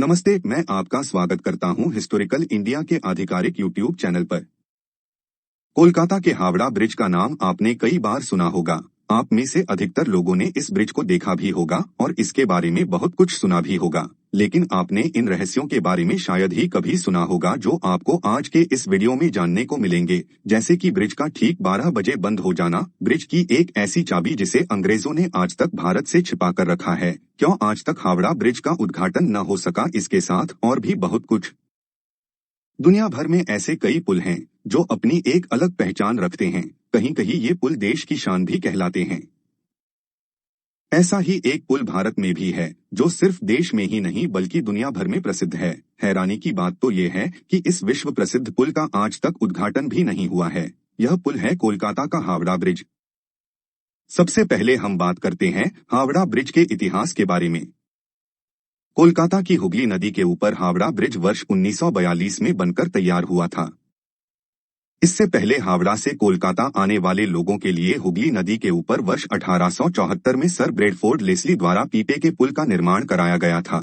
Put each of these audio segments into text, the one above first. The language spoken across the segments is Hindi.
नमस्ते, मैं आपका स्वागत करता हूं हिस्टोरिकल इंडिया के आधिकारिक यूट्यूब चैनल पर। कोलकाता के हावड़ा ब्रिज का नाम आपने कई बार सुना होगा। आप में से अधिकतर लोगों ने इस ब्रिज को देखा भी होगा और इसके बारे में बहुत कुछ सुना भी होगा, लेकिन आपने इन रहस्यों के बारे में शायद ही कभी सुना होगा जो आपको आज के इस वीडियो में जानने को मिलेंगे। जैसे कि ब्रिज का ठीक 12 बजे बंद हो जाना, ब्रिज की एक ऐसी चाबी जिसे अंग्रेजों ने आज तक भारत से छिपा कर रखा है, क्यों आज तक हावड़ा ब्रिज का उद्घाटन न हो सका, इसके साथ और भी बहुत कुछ। दुनिया भर में ऐसे कई पुल हैं जो अपनी एक अलग पहचान रखते हैं। कहीं कहीं ये पुल देश की शान भी कहलाते हैं। ऐसा ही एक पुल भारत में भी है जो सिर्फ देश में ही नहीं बल्कि दुनिया भर में प्रसिद्ध है। हैरानी की बात तो ये है कि इस विश्व प्रसिद्ध पुल का आज तक उद्घाटन भी नहीं हुआ है। यह पुल है कोलकाता का हावड़ा ब्रिज। सबसे पहले हम बात करते हैं हावड़ा ब्रिज के इतिहास के बारे में। कोलकाता की हुगली नदी के ऊपर हावड़ा ब्रिज वर्ष 1942 में बनकर तैयार हुआ था। इससे पहले हावड़ा से कोलकाता आने वाले लोगों के लिए हुगली नदी के ऊपर वर्ष 1874 में सर ब्रैडफोर्ड लेस्ली द्वारा पीपे के पुल का निर्माण कराया गया था।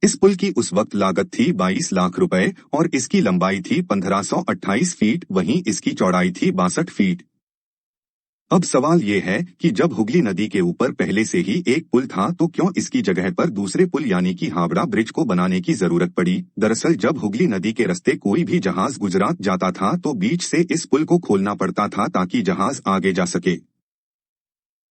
इस पुल की उस वक्त लागत थी 22 लाख रुपए और इसकी लंबाई थी 1528 फीट, वहीं इसकी चौड़ाई थी 62 फीट। अब सवाल ये है कि जब हुगली नदी के ऊपर पहले से ही एक पुल था तो क्यों इसकी जगह पर दूसरे पुल यानी कि हावड़ा ब्रिज को बनाने की जरूरत पड़ी। दरअसल जब हुगली नदी के रास्ते कोई भी जहाज गुजरात जाता था तो बीच से इस पुल को खोलना पड़ता था ताकि जहाज आगे जा सके।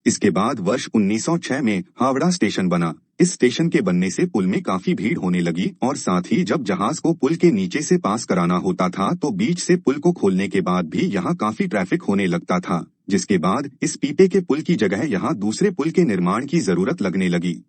इसके बाद वर्ष 1906 में हावड़ा स्टेशन बना। इस स्टेशन के बनने से पुल में काफी भीड़ होने लगी और साथ ही जब जहाज को पुल के नीचे से पास कराना होता था तो बीच से पुल को खोलने के बाद भी यहाँ काफी ट्रैफिक होने लगता था, जिसके बाद इस पीपे के पुल की जगह यहाँ दूसरे पुल के निर्माण की जरूरत लगने लगी।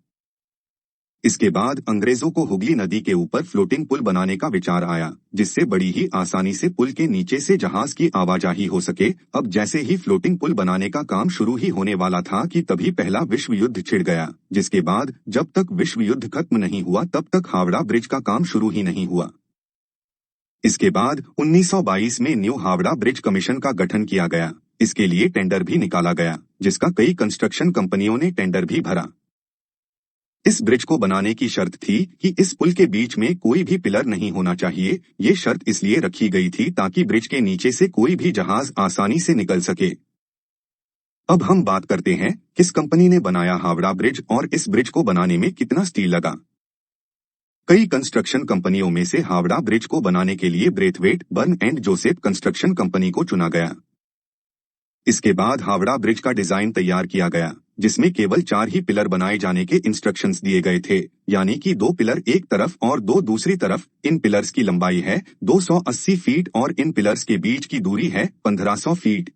इसके बाद अंग्रेजों को हुगली नदी के ऊपर फ्लोटिंग पुल बनाने का विचार आया, जिससे बड़ी ही आसानी से पुल के नीचे से जहाज की आवाजाही हो सके। अब जैसे ही फ्लोटिंग पुल बनाने का काम शुरू ही होने वाला था कि तभी पहला विश्व युद्ध छिड़ गया, जिसके बाद जब तक विश्व युद्ध खत्म नहीं हुआ तब तक हावड़ा ब्रिज का काम शुरू ही नहीं हुआ। इसके बाद 1922 में न्यू हावड़ा ब्रिज कमीशन का गठन किया गया। इसके लिए टेंडर भी निकाला गया, जिसका कई कंस्ट्रक्शन कंपनियों ने टेंडर भी भरा। इस ब्रिज को बनाने की शर्त थी कि इस पुल के बीच में कोई भी पिलर नहीं होना चाहिए। ये शर्त इसलिए रखी गई थी ताकि ब्रिज के नीचे से कोई भी जहाज आसानी से निकल सके। अब हम बात करते हैं किस कंपनी ने बनाया हावड़ा ब्रिज और इस ब्रिज को बनाने में कितना स्टील लगा। कई कंस्ट्रक्शन कंपनियों में से हावड़ा ब्रिज को बनाने के लिए Braithwaite Burn and Jessop Construction Company को चुना गया। इसके बाद हावड़ा ब्रिज का डिजाइन तैयार किया गया, जिसमें केवल 4 ही पिलर बनाए जाने के इंस्ट्रक्शंस दिए गए थे, यानी कि 2 पिलर एक तरफ और 2 दूसरी तरफ। इन पिलर्स की लंबाई है 280 फीट और इन पिलर्स के बीच की दूरी है 1500 फीट।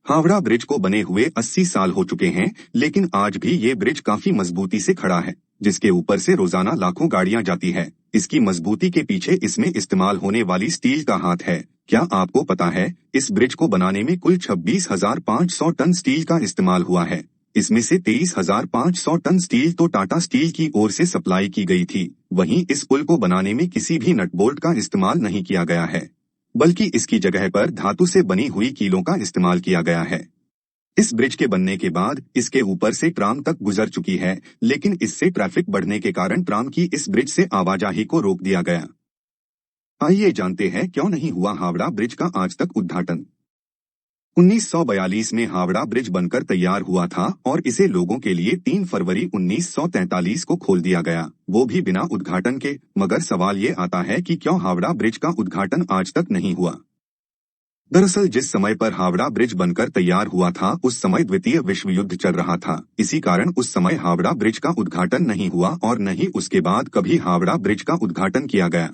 हावड़ा ब्रिज को बने हुए 80 साल हो चुके हैं, लेकिन आज भी ये ब्रिज काफी मजबूती से खड़ा है, जिसके ऊपर से रोजाना लाखों गाड़ियां जाती है। इसकी मजबूती के पीछे इसमें इस्तेमाल होने वाली स्टील का हाथ है। क्या आपको पता है इस ब्रिज को बनाने में कुल 26,500 टन स्टील का इस्तेमाल हुआ है। इसमें से 23,500 टन स्टील तो टाटा स्टील की ओर से सप्लाई की गई थी। वहीं इस पुल को बनाने में किसी भी नट बोल्ट का इस्तेमाल नहीं किया गया है, बल्कि इसकी जगह पर धातु से बनी हुई कीलों का इस्तेमाल किया गया है। इस ब्रिज के बनने के बाद इसके ऊपर से ट्राम तक गुजर चुकी है, लेकिन इससे ट्रैफिक बढ़ने के कारण ट्राम की इस ब्रिज से आवाजाही को रोक दिया गया। आइए जानते हैं क्यों नहीं हुआ हावड़ा ब्रिज का आज तक उद्घाटन। 1942 में हावड़ा ब्रिज बनकर तैयार हुआ था और इसे लोगों के लिए 3 फरवरी 1943 को खोल दिया गया, वो भी बिना उद्घाटन के। मगर सवाल ये आता है कि क्यों हावड़ा ब्रिज का उद्घाटन आज तक नहीं हुआ। दरअसल जिस समय पर हावड़ा ब्रिज बनकर तैयार हुआ था उस समय द्वितीय विश्व युद्ध चल रहा था। इसी कारण उस समय हावड़ा ब्रिज का उद्घाटन नहीं हुआ और न ही उसके बाद कभी हावड़ा ब्रिज का उद्घाटन किया गया।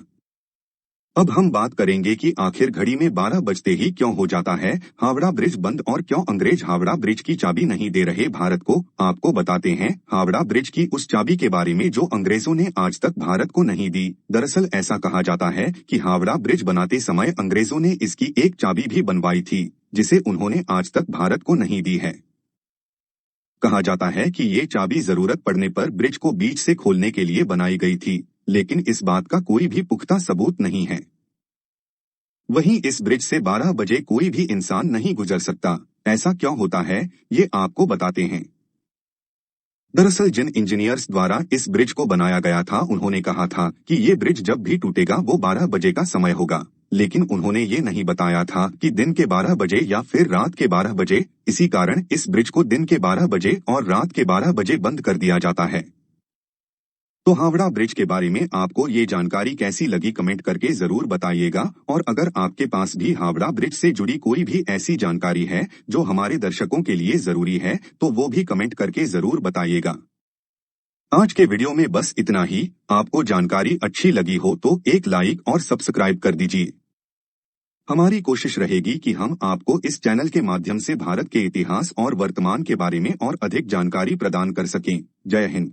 अब हम बात करेंगे कि आखिर घड़ी में 12 बजते ही क्यों हो जाता है हावड़ा ब्रिज बंद और क्यों अंग्रेज हावड़ा ब्रिज की चाबी नहीं दे रहे भारत को। आपको बताते हैं हावड़ा ब्रिज की उस चाबी के बारे में जो अंग्रेजों ने आज तक भारत को नहीं दी। दरअसल ऐसा कहा जाता है कि हावड़ा ब्रिज बनाते समय अंग्रेजों ने इसकी एक चाबी भी बनवाई थी, जिसे उन्होंने आज तक भारत को नहीं दी है। कहा जाता है कि ये चाबी जरूरत पड़ने पर ब्रिज को बीच से खोलने के लिए बनाई गई थी, लेकिन इस बात का कोई भी पुख्ता सबूत नहीं है। वहीं इस ब्रिज से 12 बजे कोई भी इंसान नहीं गुजर सकता। ऐसा क्यों होता है, ये आपको बताते हैं। दरअसल जिन इंजीनियर्स द्वारा इस ब्रिज को बनाया गया था उन्होंने कहा था कि ये ब्रिज जब भी टूटेगा वो 12 बजे का समय होगा, लेकिन उन्होंने ये नहीं बताया था कि दिन के 12 बजे या फिर रात के 12 बजे। इसी कारण इस ब्रिज को दिन के 12 बजे और रात के 12 बजे बंद कर दिया जाता है। तो हावड़ा ब्रिज के बारे में आपको ये जानकारी कैसी लगी कमेंट करके जरूर बताइएगा, और अगर आपके पास भी हावड़ा ब्रिज से जुड़ी कोई भी ऐसी जानकारी है जो हमारे दर्शकों के लिए जरूरी है तो वो भी कमेंट करके जरूर बताइएगा। आज के वीडियो में बस इतना ही। आपको जानकारी अच्छी लगी हो तो एक लाइक और सब्सक्राइब कर दीजिए। हमारी कोशिश रहेगी कि हम आपको इस चैनल के माध्यम से भारत के इतिहास और वर्तमान के बारे में और अधिक जानकारी प्रदान कर सकें। जय हिंद।